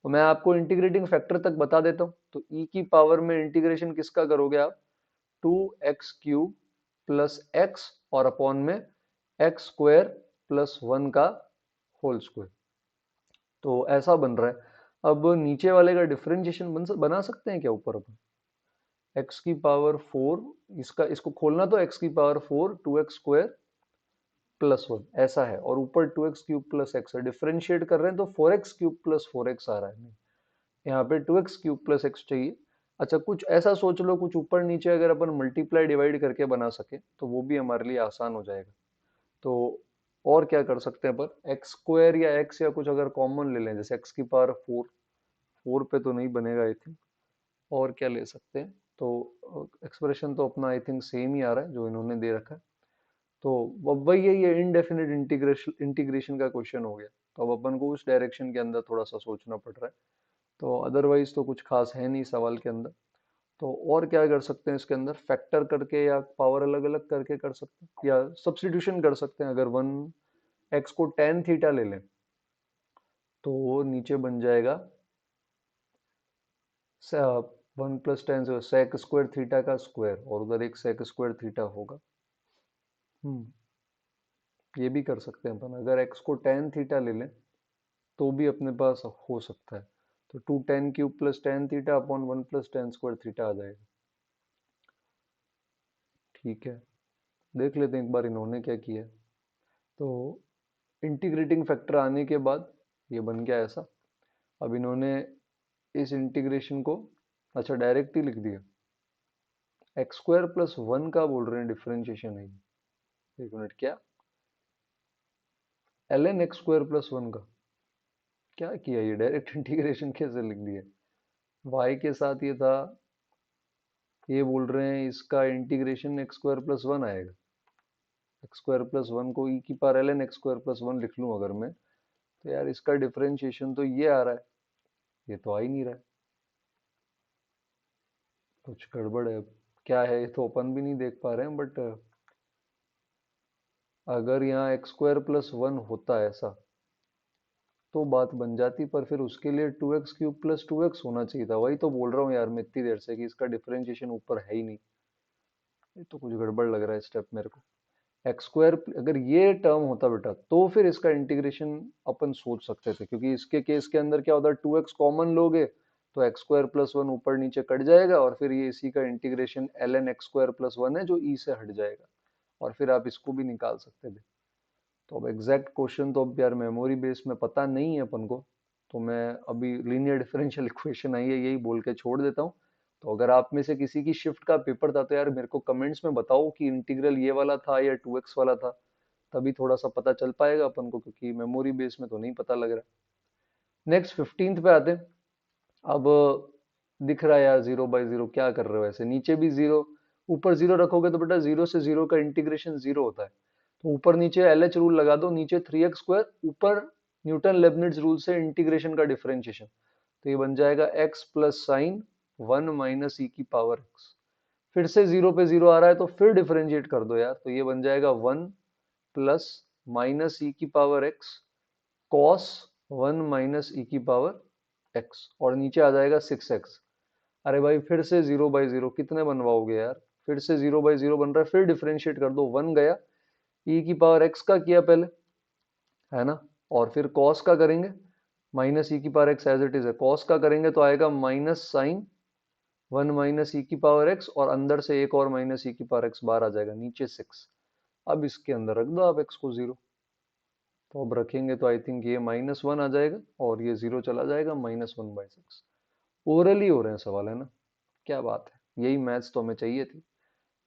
तो मैं आपको इंटीग्रेटिंग फैक्टर तक बता देता हूँ। तो e की पावर में इंटीग्रेशन किसका करोगे आप, 2x³ प्लस x और अपॉन में x² प्लस 1 का होल स्क्वायर। तो ऐसा बन रहा है। अब नीचे वाले का डिफरेंशिएशन बना सकते हैं क्या ऊपर अपन, x की पावर 4, इसको खोलना तो x की पावर 4 2x² प्लस 1 ऐसा है, और ऊपर 2x³ प्लस x है। डिफरेंशिएट कर रहे हैं तो 4x³ प्लस 4x आ रहा है, यहाँ पे 2x³ प्लस x चाहिए। अच्छा कुछ ऐसा सोच लो, कुछ ऊपर नीचे अगर अपन मल्टीप्लाई डिवाइड करके बना सके तो वो भी हमारे लिए आसान हो जाएगा। तो और क्या कर सकते हैं अपन, x² या x या कुछ अगर कॉमन ले लें, जैसे x की पावर 4, 4 पे तो नहीं बनेगा आई थिंक। और क्या ले सकते हैं, तो एक्सप्रेशन तो अपना आई थिंक सेम ही आ रहा है जो इन्होंने दे रखा है। तो अब वही है, ये इनडेफिनिट इंटीग्रेशन का क्वेश्चन हो गया। तो अब अपन को उस डायरेक्शन के अंदर थोड़ा सा सोचना पड़ रहा है। तो अदरवाइज तो कुछ खास है नहीं सवाल के अंदर। तो और क्या कर सकते हैं इसके अंदर, फैक्टर करके या पावर अलग अलग करके कर सकते हैं, या सब्स्टिट्यूशन कर सकते हैं। अगर 1x को tan थीटा ले लें तो वो नीचे बन जाएगा 1 प्लस tan से sec स्क्वायर थीटा का स्क्वायर, और उधर एक sec स्क्वायर थीटा होगा। ये भी कर सकते हैं अपन, अगर x को tan थीटा ले लें तो भी अपने पास हो सकता है। तो 2 tan cube plus tan theta upon 1 plus tan square theta आ जाएगा। ठीक है, देख लेते हैं एक बार इन्होंने क्या किया। तो इंटीग्रेटिंग फैक्टर आने के बाद ये बन गया ऐसा। अब इन्होंने इस इंटीग्रेशन को अच्छा डायरेक्ट ही लिख दिया। x² प्लस 1 का बोल रहे हैं डिफरेंशिएशन है ये। एक मिनट, क्या ln x² प्लस 1 का क्या किया, ये डायरेक्ट इंटीग्रेशन कैसे लिख दिया। y के साथ ये था, ये बोल रहे हैं इसका इंटीग्रेशन x² प्लस 1 आएगा। x² प्लस 1 को e की पावर ln x² प्लस 1 लिख लूं अगर मैं, तो यार इसका डिफरेंशिएशन तो ये आ रहा है, ये तो आ ही नहीं रहा है। कुछ गड़बड़ है, अब क्या है ये तो अपन भी नहीं देख पा रहे हैं। बट अगर यहाँ x² प्लस 1 होता है ऐसा तो बात बन जाती, पर फिर उसके लिए 2x³ प्लस 2x होना चाहिए था। वही तो बोल रहा हूँ यार मैं इतनी देर से कि इसका डिफरेंशिएशन ऊपर है ही नहीं। ये तो कुछ गड़बड़ लग रहा है स्टेप मेरे को। x² अगर ये टर्म होता बेटा तो फिर इसका इंटीग्रेशन अपन सोच सकते थे, क्योंकि इसके केस के अंदर क्या होता है, 2x कॉमन लोगे तो x² प्लस 1 ऊपर नीचे कट जाएगा, और फिर ये इसी का इंटीग्रेशन ln x² प्लस 1 है जो e से हट जाएगा, और फिर आप इसको भी निकाल सकते थे। तो अब एग्जैक्ट क्वेश्चन तो अब यार मेमोरी बेस में पता नहीं है अपन को, तो मैं अभी लीनियर डिफरेंशियल इक्वेशन आई है यही बोल के छोड़ देता हूँ। तो अगर आप में से किसी की शिफ्ट का पेपर था तो यार मेरे को कमेंट्स में बताओ कि इंटीग्रल ये वाला था या 2x वाला था, तभी थोड़ा सा पता चल पाएगा अपन को, क्योंकि मेमोरी बेस में तो नहीं पता लग रहा। नेक्स्ट 15th पे आते हैं। अब दिख रहा है यार 0/0, क्या कर रहे हो ऐसे, नीचे भी जीरो, ऊपर जीरो रखोगे तो बेटा 0 से 0 का इंटीग्रेशन 0 होता है। तो ऊपर नीचे LH रूल लगा दो, नीचे 3x², ऊपर न्यूटन लेबनिट्ज रूल से इंटीग्रेशन का डिफरेंशिएशन। तो ये बन जाएगा x plus sign 1 minus e की पावर x। फिर से 0 पे 0 आ रहा है तो फिर डिफरेंशिएट कर दो यार, तो ये बन जाएगा 1 प्लस माइनस ई की power x cos 1 minus e की पावर x, और नीचे आ जाएगा 6x। अरे भाई फिर से 0/0 कितने बनवाओगे यार, फिर से 0/0 बन रहा है, फिर डिफरेंशिएट कर दो, 1 गया, ई की पावर एक्स का किया पहले, है ना, और फिर कॉस का करेंगे, माइनस ई की power x as it is है, कॉस का करेंगे तो आएगा माइनस साइन 1 माइनस ई की पावर एक्स, और अंदर से एक और माइनस ई की पावर एक्स बाहर आ जाएगा, नीचे 6। अब इसके अंदर रख दो आप एक्स को 0, तो अब रखेंगे तो आई थिंक ये -1 आ जाएगा और ये 0 चला जाएगा, -1/6। ओरली हो रहे हैं सवाल, है ना, क्या बात है, यही मैथ्स तो हमें चाहिए थी।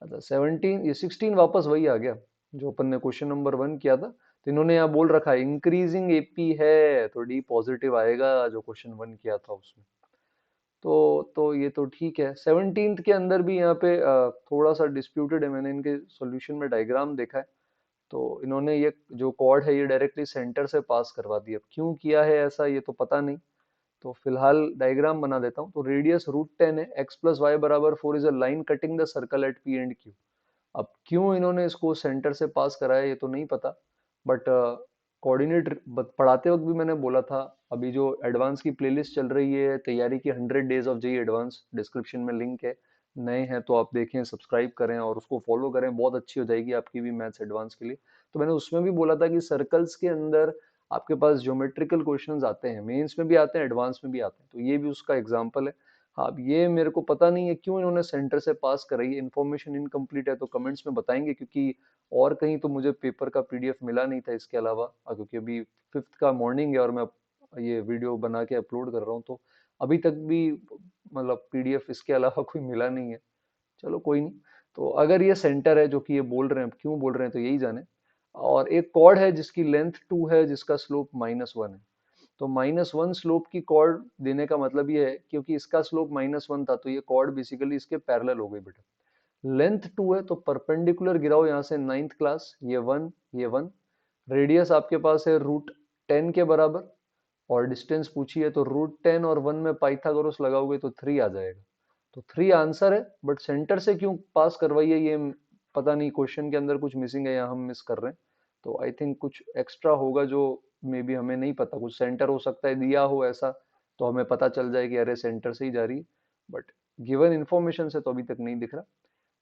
अच्छा 17, ये 16 वापस वही आ गया जो अपन ने क्वेश्चन नंबर 1 किया था, तो इन्होंने यहाँ बोल रखा है इंक्रीजिंग एपी है, तो डी पॉजिटिव आएगा जो क्वेश्चन 1 किया था उसमें। तो ये तो ठीक है। 17th के अंदर भी यहाँ पे थोड़ा सा डिस्प्यूटेड है, मैंने इनके सॉल्यूशन में डायग्राम देखा है, तो इन्होंने ये जो कॉर्ड है ये डायरेक्टली सेंटर से पास करवा दी, अब क्यों किया है ऐसा ये तो पता नहीं, तो फिलहाल डायग्राम बना देता हूँ। तो रेडियस √10 है, x प्लस वाई बराबर 4 is a line cutting the circle eight P and Q. अब क्यों इन्होंने इसको सेंटर से पास कराया ये तो नहीं पता, बट कोऑर्डिनेट पढ़ाते वक्त भी मैंने बोला था, अभी जो एडवांस की प्लेलिस्ट चल रही है तैयारी की, 100 days of JEE advance, description में लिंक है, नए हैं तो आप देखें, सब्सक्राइब करें और उसको फॉलो करें, बहुत अच्छी हो जाएगी आपकी भी मैथ्स एडवांस के लिए। तो मैंने उसमें भी बोला था कि सर्कल्स के अंदर आपके पास ज्योमेट्रिकल क्वेश्चंस आते हैं, मेंस में भी आते हैं, एडवांस में भी आते हैं, तो ये भी उसका एग्जांपल है। हाँ, अब ये मेरे को पता नहीं है क्यों इन्होंने सेंटर से पास कराई है, इन्फॉर्मेशन इनकम्प्लीट है तो कमेंट्स में बताएंगे, क्योंकि और कहीं तो मुझे पेपर का पीडीएफ मिला नहीं था इसके अलावा, क्योंकि अभी 5th का मॉर्निंग है और मैं ये वीडियो बना के अपलोड कर रहा हूँ, तो अभी तक भी मतलब पीडीएफ इसके अलावा कोई मिला नहीं है। चलो कोई नहीं। तो अगर ये सेंटर है जो कि ये बोल रहे हैं, क्यों बोल रहे हैं तो यही जाने। और एक कॉर्ड है जिसकी लेंथ 2 है, जिसका स्लोप -1 है, तो -1 स्लोप की कॉर्ड देने का मतलब ये है, क्योंकि इसका स्लोप -1 था तो ये कॉर्ड बेसिकली इसके पैरेलल हो गई बेटा। लेंथ 2 है तो परपेंडिकुलर गिराओ यहाँ से 9th क्लास, ये 1, ये 1, रेडियस आपके पास है √10 के बराबर, और डिस्टेंस पूछी है तो √10 और 1 में पाइथागोरस लगाओगे तो 3 आ जाएगा, तो 3 आंसर है, बट सेंटर से क्यों पास करवाई है ये पता नहीं, क्वेश्चन के अंदर कुछ मिसिंग है या हम मिस कर रहे हैं, तो आई थिंक कुछ एक्स्ट्रा होगा जो मे बी हमें नहीं पता, कुछ सेंटर हो सकता है दिया हो ऐसा, तो हमें पता चल जाए कि अरे सेंटर से ही जा रही है, बट गिवन इन्फॉर्मेशन से तो अभी तक नहीं दिख रहा।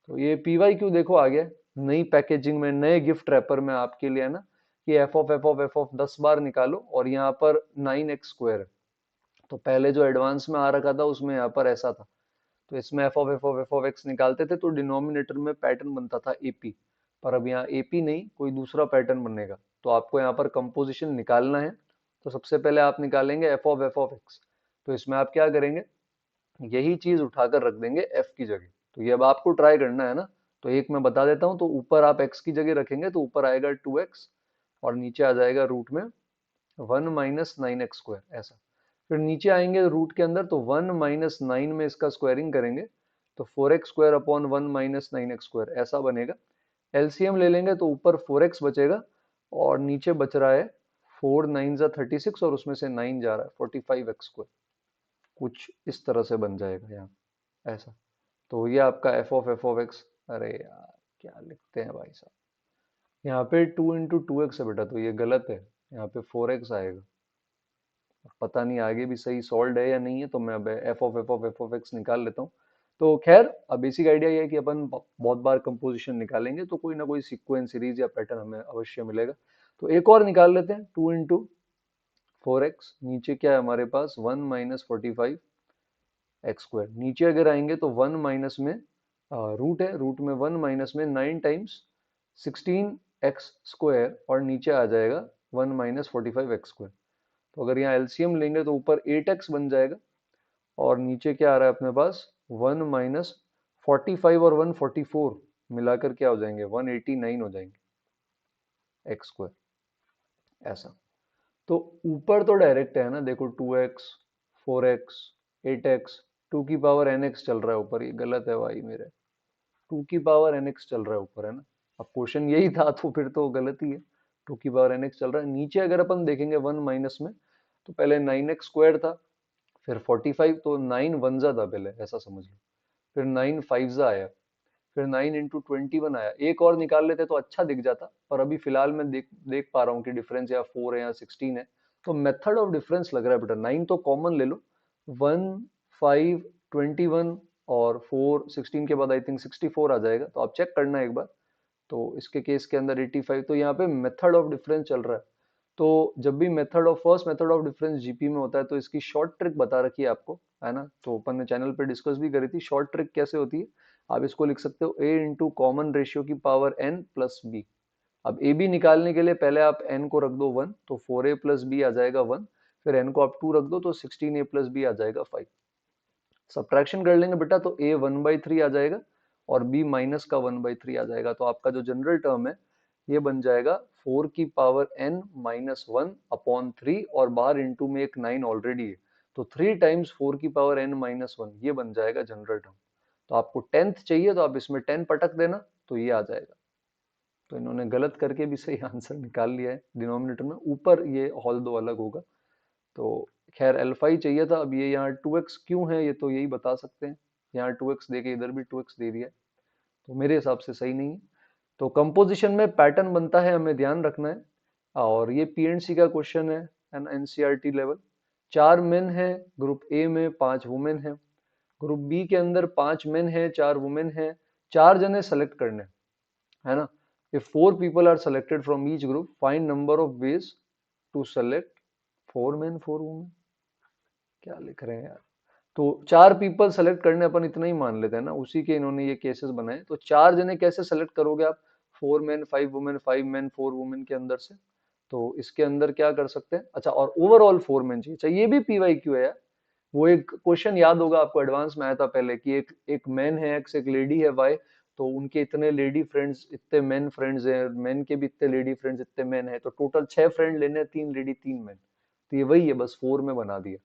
तो ये PYQ देखो आ गया नई पैकेजिंग में, नए गिफ्ट रैपर में आपके लिए, है ना, कि f(f(f(f) 10 बार निकालो और यहाँ पर 9x² है, तो पहले जो एडवांस में आ रखा था उसमें यहाँ पर ऐसा था, तो इसमें f(f(f(x) निकालते थे तो डिनोमिनेटर में पैटर्न बनता था AP, पर अब यहाँ AP नहीं, कोई दूसरा पैटर्न बनेगा, तो आपको यहाँ पर कंपोजिशन निकालना है। तो सबसे पहले आप निकालेंगे f(f(x), तो इसमें आप क्या करेंगे, यही चीज उठाकर रख देंगे f की जगह, तो ये अब आपको ट्राई करना है ना, तो एक मैं बता देता हूँ, तो ऊपर आप x की जगह रखेंगे तो ऊपर आएगा 2x, और नीचे आ जाएगा रूट में 1 माइनस 9x², ऐसा। फिर नीचे आएंगे रूट के अंदर तो 1 माइनस 9 में इसका स्क्वायरिंग करेंगे तो 4x² अपॉन 1 माइनस 9x², ऐसा बनेगा। एलसीएम ले लेंगे तो ऊपर 4x बचेगा और नीचे बच रहा है 4 9 36, और उसमें से 9 जा रहा है 45x², कुछ इस तरह से बन जाएगा यहाँ, ऐसा। तो ये आपका f(f(x), अरे यार क्या लिखते हैं भाई साहब, यहाँ पे 2 × 2x है बेटा, तो ये गलत है, यहाँ पे 4x आएगा, पता नहीं आगे भी सही सॉल्व है या नहीं है, तो मैं अब f(f(f(x) निकाल लेता हूँ। तो खैर अब बेसिक आइडिया ये है कि अपन बहुत बार कंपोजिशन निकालेंगे तो कोई ना कोई सीक्वेंस सीरीज या पैटर्न हमें अवश्य मिलेगा। तो एक और निकाल लेते हैं, 2 × 4x, नीचे क्या है हमारे पास 1 माइनस 45x², नीचे अगर आएंगे तो 1 माइनस में रूट है, रूट में 1 माइनस में 9 टाइम्स 16x², और नीचे आ जाएगा 1 माइनस 45x², तो अगर यहाँ एलसीएम लेंगे तो ऊपर 8x बन जाएगा, और नीचे क्या आ रहा है अपने पास 1 माइनस 45 और 144 मिलाकर क्या हो जाएंगे 189 हो जाएंगे x², ऐसा। तो ऊपर तो डायरेक्ट है ना, देखो 2x 4x 8x 2 की पावर nx चल रहा है ऊपर, ये गलत है भाई मेरे, 2 की पावर nx चल रहा है ऊपर, है ना, अब क्वेश्चन यही था तो फिर तो गलत ही है, 2 की पावर nx चल रहा है। नीचे अगर अपन देखेंगे 1 माइनस में, तो पहले 9x² था, फिर 45, तो 9 1 था पहले, ऐसा समझ लो, फिर 9 5 आया, फिर 9 × 21 आया, एक और निकाल लेते तो अच्छा दिख जाता, पर अभी फिलहाल मैं देख देख पा रहा हूँ कि डिफरेंस या 4 है या 16 है, तो मेथड ऑफ डिफरेंस लग रहा है बेटा, 9 तो कॉमन ले लो, 1 5 21 और 4 16 के बाद आई थिंक 64 आ जाएगा, तो आप चेक करना एक बार। तो इसके केस के अंदर 85, तो यहाँ पे मेथड ऑफ डिफरेंस चल रहा है। तो जब भी first method of difference GP में होता है तो इसकी शॉर्ट ट्रिक बता रखी है आपको, है ना। तो अपन ने चैनल पे डिस्कस भी करी थी। शॉर्ट ट्रिक कैसे होती है, आप इसको लिख सकते हो a इंटू कॉमन रेशियो की पावर n प्लस बी। अब ए बी निकालने के लिए पहले आप n को रख दो 1, तो 4a प्लस बी आ जाएगा 1। फिर n को आप 2 रख दो तो 16a प्लस बी आ जाएगा 5। सब्ट्रैक्शन कर लेंगे बेटा तो a 1/3 आ जाएगा और b माइनस का 1/3 आ जाएगा। तो आपका जो जनरल टर्म है ये बन जाएगा 4 की पावर n माइनस 1 अपॉन 3, और बाहर इंटू में एक 9 ऑलरेडी है, तो 3 टाइम्स 4 की पावर n माइनस 1, ये बन जाएगा जनरल टर्म। तो आपको 10th चाहिए तो आप इसमें 10 पटक देना तो ये आ जाएगा। तो इन्होंने गलत करके भी सही आंसर निकाल लिया है डिनोमिनेटर में, ऊपर ये होल दो अलग होगा। तो खैर अल्फा ही चाहिए था। अब ये यहाँ 2x क्यों है ये तो यही बता सकते हैं। यहाँ 2x दे के इधर भी 2x दे दिया, तो मेरे हिसाब से सही नहीं है। तो कंपोजिशन में पैटर्न बनता है, हमें ध्यान रखना है। और ये पीएनसी का क्वेश्चन है एनसीईआरटी लेवल। 4 मेन है ग्रुप ए में, 5 वुमेन है। ग्रुप बी के अंदर 5 मेन है, 4 वुमेन है। 4 जने सेलेक्ट करने, है ना। If 4 people are selected from each group, find number of ways to select 4 men 4 women। क्या लिख रहे हैं यार। तो 4 पीपल सेलेक्ट करने, अपन इतना ही मान लेते हैं ना, उसी के इन्होंने ये केसेस बनाए। तो 4 जने कैसे सेलेक्ट करोगे आप, 4 मेन 5 वुमेन, 5 मेन 4 वुमेन के अंदर से। तो इसके अंदर क्या कर सकते हैं, अच्छा, और ओवरऑल 4 मेन चाहिए। अच्छा, ये भी पीवाईक्यू है यार। वो एक क्वेश्चन याद होगा आपको, एडवांस में आया था पहले, कि एक मैन है एक्स, एक लेडी है वाई। तो उनके इतने लेडी फ्रेंड्स, इतने मेन फ्रेंड्स हैं, मेन के भी इतने लेडी फ्रेंड्स, इतने मेन है, तो टोटल 6 फ्रेंड लेने, 3 लेडी 3 मेन। तो ये वही है, बस 4 में बना दिया।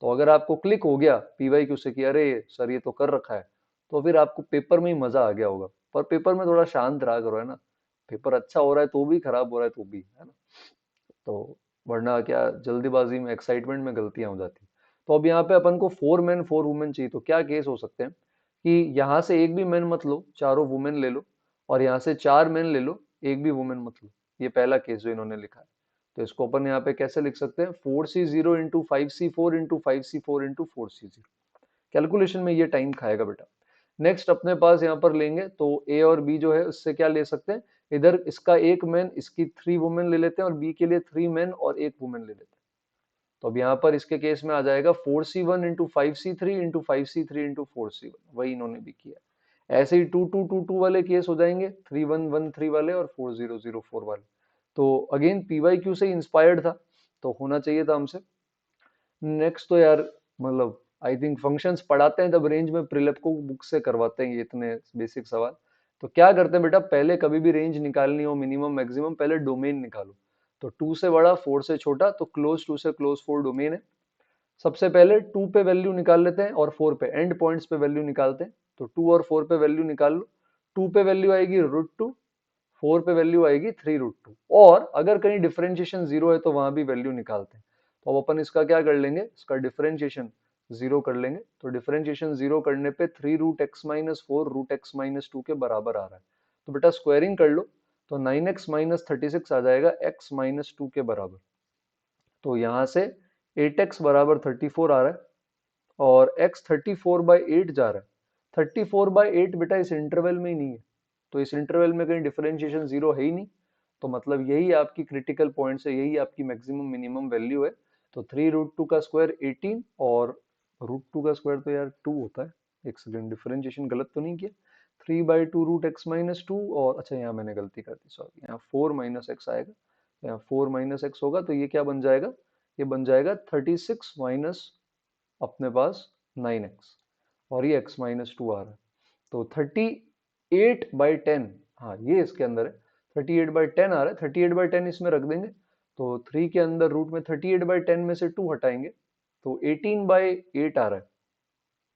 तो अगर आपको क्लिक हो गया पीवाईक्यू से कि अरे सर ये तो कर रखा है, तो फिर आपको पेपर में ही मजा आ गया होगा। पर पेपर में थोड़ा शांत रहा करो, है ना। पेपर अच्छा हो रहा है तो भी, खराब हो रहा है तो भी, है ना। तो वरना क्या, जल्दीबाजी में एक्साइटमेंट में गलतियां हो जाती। तो अब यहाँ पे अपन को 4 मेन 4 वुमेन चाहिए। तो क्या केस हो सकते हैं कि यहाँ से एक भी मेन मत लो, चारों वुमेन ले लो, और यहाँ से 4 मेन ले लो, एक भी वुमेन मत लो। ये पहला केस जो इन्होंने लिखा है। तो इसको अपन यहाँ पे कैसे लिख सकते हैं, 4c0 into 5c4 into 5c4 into 4c0। Calculation में ये टाइम खाएगा बेटा। नेक्स्ट अपने पास यहाँ पर लेंगे तो ए और बी जो है उससे क्या ले सकते हैं, इधर इसका एक मैन, इसकी 3 वुमेन ले लेते हैं, और बी के लिए 3 मैन और 1 वुमेन ले लेते हैं। तो अब यहाँ पर इसके केस में आ जाएगा 4c1 into 5c3 into 5c3 into 4c1, वही इन्होंने भी किया। ऐसे ही 2 2 2 2 वाले केस हो जाएंगे, 3 1 1 3 वाले और 4 0 0 4 वाले। तो अगेन पीवाईक्यू से इंस्पायर्ड था, तो होना चाहिए था हमसे। नेक्स्ट तो यार, मतलब आई थिंक फंक्शंस पढ़ाते हैं तब रेंज में, प्रीलिप को बुक से करवाते हैं ये इतने बेसिक सवाल। तो क्या करते हैं बेटा, पहले कभी भी रेंज निकालनी हो, मिनिमम मैक्सिमम, पहले डोमेन निकालो। तो 2 से बड़ा 4 से छोटा, तो क्लोज 2 से क्लोज 4 डोमेन है। सबसे पहले 2 पे वैल्यू निकाल लेते हैं और 4 पे, एंड पॉइंट्स पे वैल्यू निकालते हैं। तो 2 और 4 पे वैल्यू निकाल लो। 2 पे वैल्यू आएगी √2, 4 पे वैल्यू आएगी 3√2, और अगर कहीं डिफरेंशिएशन 0 है तो वहां भी वैल्यू निकालते हैं। तो अब अपन इसका क्या कर लेंगे, इसका डिफरेंशिएशन 0 कर लेंगे। तो डिफरेंशिएशन 0 करने पे 3√x-4 √x-2 के बराबर आ रहा है। तो बेटा स्क्वायरिंग कर लो, तो 9x-36 आ जाएगा x-2 के बराबर। तो यहाँ से 8x बराबर 34 आ रहा है, और x 34/8 जा रहा है। 34/8 बेटा इस इंटरवल में ही नहीं है, तो इस इंटरवल में कहीं डिफरेंशिएशन 0 है ही नहीं। तो मतलब यही आपकी क्रिटिकल पॉइंट है, यही आपकी मैक्सिमम मिनिमम वैल्यू है। तो 3√2 का स्क्वायर 18, और √2 का स्क्वायर तो यार 2 होता है। एक सेकेंड, डिफरेंशिएशन गलत तो नहीं किया। 3/2 √x-2, और अच्छा यहाँ मैंने गलती कर दी, सॉरी, यहाँ 4 - x आएगा। यहाँ 4 - x होगा, तो ये क्या बन जाएगा, ये बन जाएगा 36 माइनस अपने पास 9x, और ये x-2 आ रहा है। तो 38/10, हाँ ये इसके अंदर है, 38/10 आ रहा है। 38/10 इसमें रख देंगे, तो 3 के अंदर रूट में 38/10 में से 2 हटाएंगे तो 18/8 आ रहा है।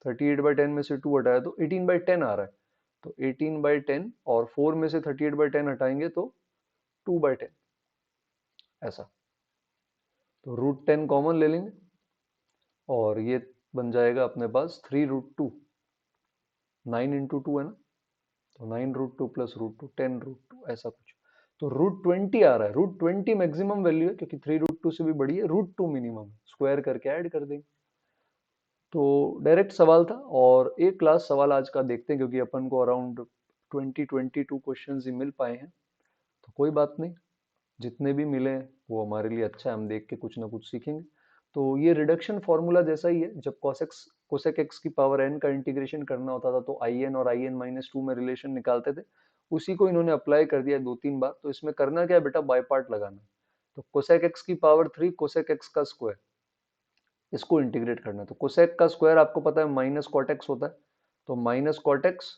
38/10 में से 2 हटाया तो 18/10 आ रहा है। तो 18/10, और 4 में से 38/10 हटाएंगे तो 2/10, ऐसा। तो √10 कॉमन ले लेंगे, और ये बन जाएगा अपने पास 3√2, 9 इंटू 2 है ना, तो 9√2 प्लस √2, 10√2, ऐसा कुछ। तो √20 आ रहा है। √20 मैक्सिमम वैल्यू है, क्योंकि 3√2 से भी बड़ी है, √2 मिनिमम, स्क्वायर करके ऐड कर देंगे। तो डायरेक्ट सवाल था और एक क्लास सवाल आज का देखते हैं, क्योंकि अपन को अराउंड 20-22 क्वेश्चन ही मिल पाए हैं। तो कोई बात नहीं, जितने भी मिले वो हमारे लिए अच्छा है, हम देख के कुछ ना कुछ सीखेंगे। तो ये रिडक्शन फॉर्मूला जैसा ही है, जब कोसेक एक्स की पावर एन का इंटीग्रेशन करना होता था तो आई एन और आई एन माइनस टू में रिलेशन निकालते थे। उसी को इन्होंने अप्लाई कर दिया 2-3 बार। तो इसमें करना क्या है बेटा, बाय पार्ट लगाना है। तो कोसेक एक्स की पावर 3 कोसेक एक्स का स्क्वायर, इसको इंटीग्रेट करना है। तो कोसेक का स्क्वायर आपको पता है माइनस कॉट एक्स होता है, तो माइनस कॉट एक्स,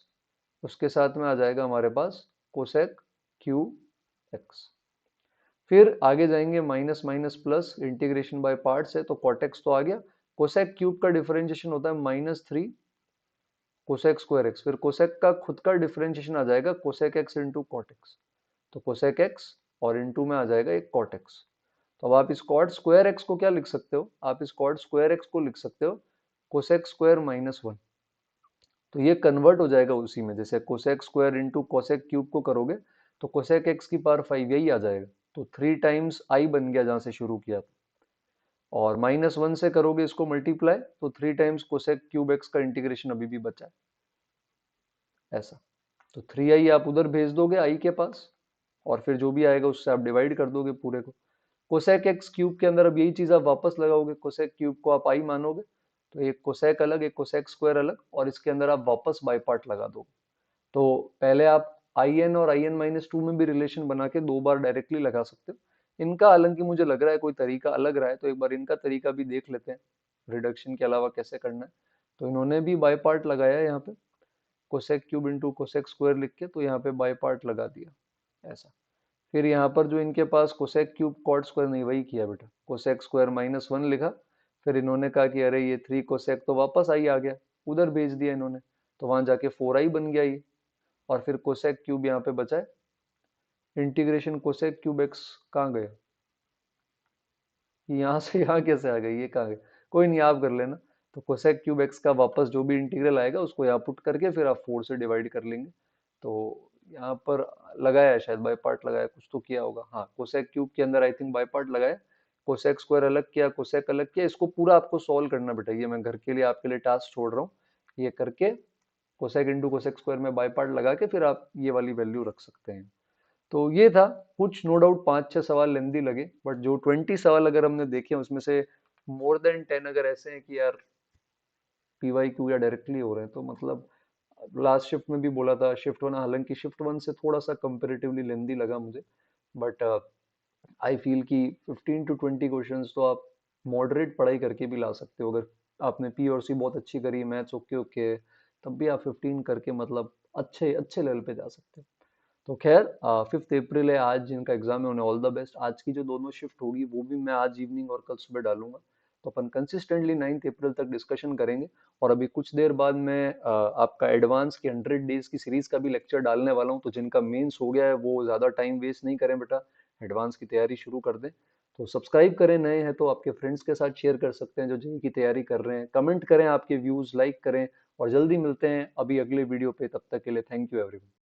उसके साथ में आ जाएगा हमारे पास कोसेक क्यूब एक्स। फिर आगे जाएंगे minus minus plus, integration by parts है, तो कॉट एक्स तो आ गया। कोसेक क्यूब का डिफरेंशिएशन होता है -3 कोसेक स्क्वायर एक्स। फिर कोसेक का खुद का डिफरेंशिएशन आ जाएगा cosec x into cot x, तो कोसेक एक्स और इंटू में आ जाएगा एक कॉट एक्स। तो अब आप इस कॉट स्क्वायर एक्स को क्या लिख सकते हो, आप इस कॉट स्क्वायर एक्स को लिख सकते हो कोसेक स्क्वायर -1। तो ये कन्वर्ट हो जाएगा उसी में, जैसे cosec square into cosec cube को करोगे तो कोसेक एक्स की पावर 5 यही आ जाएगा। तो 3 टाइम्स आई बन गया जहां से शुरू किया था, और -1 से करोगे इसको मल्टीप्लाई तो 3 टाइम्स कोसेक क्यूब एक्स का इंटीग्रेशन अभी भी बचा है ऐसा। तो 3i आप उधर भेज दोगे आई के पास, और फिर जो भी आएगा उससे आप डिवाइड कर दोगे पूरे को। कोसेक एक्स क्यूब के अंदर अब यही चीज आप वापस लगाओगे, कोसेक क्यूब को आप आई मानोगे तो एक कोसेक अलग एक कोसेक स्क्वायर अलग, और इसके अंदर आप वापस बाई पार्ट लगा दोगे। तो पहले आप आई एन और आई एन माइनस टू में भी रिलेशन बना के 2 बार डायरेक्टली लगा सकते हो। इनका हालांकि मुझे लग रहा है कोई तरीका अलग रहा है, तो एक बार इनका तरीका भी देख लेते हैं रिडक्शन के अलावा कैसे करना है। तो इन्होंने भी बाय पार्ट लगाया है यहाँ पे, cosec cube into cosec square लिख के, तो यहाँ पे बाय पार्ट लगा दिया ऐसा। फिर यहाँ पर जो इनके पास कोसेक क्यूब कॉट स्क्वायर, नहीं वही किया बेटा, कोसेक स्क्वायर -1 लिखा। फिर इन्होंने कहा कि अरे ये 3 कोसेक तो वापस आई आ गया, उधर भेज दिया इन्होंने, तो वहां जाके 4i बन गया ये। और फिर कोसेक क्यूब यहाँ पे बचा है, इंटीग्रेशन कोसेक क्यूब एक्स कहाँ गया, यहाँ से यहाँ कैसे आ गई, ये कहाँ गया, कोई नहीं आप कर लेना। तो कोसेक क्यूब एक्स का वापस जो भी इंटीग्रल आएगा उसको यहाँ पुट करके फिर आप 4 से डिवाइड कर लेंगे। तो यहाँ पर लगाया है शायद बाय पार्ट लगाया, कुछ तो किया होगा, हाँ कोसेक क्यूब के अंदर आई थिंक बाय पार्ट लगाया, कोसेक स्क्वायर अलग किया कोसेक अलग किया। इसको पूरा आपको सॉल्व करना बेटा, ये मैं घर के लिए आपके लिए टास्क छोड़ रहा हूँ। ये करके कोसेक इंटू कोसेक स्क्वायर में बाय पार्ट लगा के फिर आप ये वाली वैल्यू रख सकते हैं। तो ये था, कुछ नो डाउट 5-6 सवाल लेंदी लगे, बट जो 20 सवाल अगर हमने देखे उसमें से मोर देन 10 अगर ऐसे हैं कि यार पीवाई क्यू या डायरेक्टली हो रहे हैं, तो मतलब लास्ट शिफ्ट में भी बोला था शिफ्ट वन, हालांकि शिफ्ट वन से थोड़ा सा कंपेरेटिवली लेंदी लगा मुझे, बट आई फील कि 15 to 20 क्वेश्चंस तो आप मॉडरेट पढ़ाई करके भी ला सकते हो। अगर आपने पी और सी बहुत अच्छी करी, मैथ्स ओके ओके, तब भी आप 15 करके मतलब अच्छे अच्छे लेवल पे जा सकते हो। तो खैर 5 अप्रैल है आज, जिनका एग्जाम है उन्हें ऑल द बेस्ट। आज की जो दोनों शिफ्ट होगी वो भी मैं आज इवनिंग और कल सुबह डालूंगा, तो अपन कंसिस्टेंटली 9 अप्रैल तक डिस्कशन करेंगे। और अभी कुछ देर बाद मैं आपका एडवांस की 100 डेज की सीरीज का भी लेक्चर डालने वाला हूँ। तो जिनका मेंस हो गया है वो ज़्यादा टाइम वेस्ट नहीं करें बेटा, एडवांस की तैयारी शुरू कर दें। तो सब्सक्राइब करें, नए हैं तो आपके फ्रेंड्स के साथ शेयर कर सकते हैं जो जेई की तैयारी कर रहे हैं, कमेंट करें आपके व्यूज़, लाइक करें, और जल्दी मिलते हैं अभी अगले वीडियो पे। तब तक के लिए थैंक यू एवरीवन।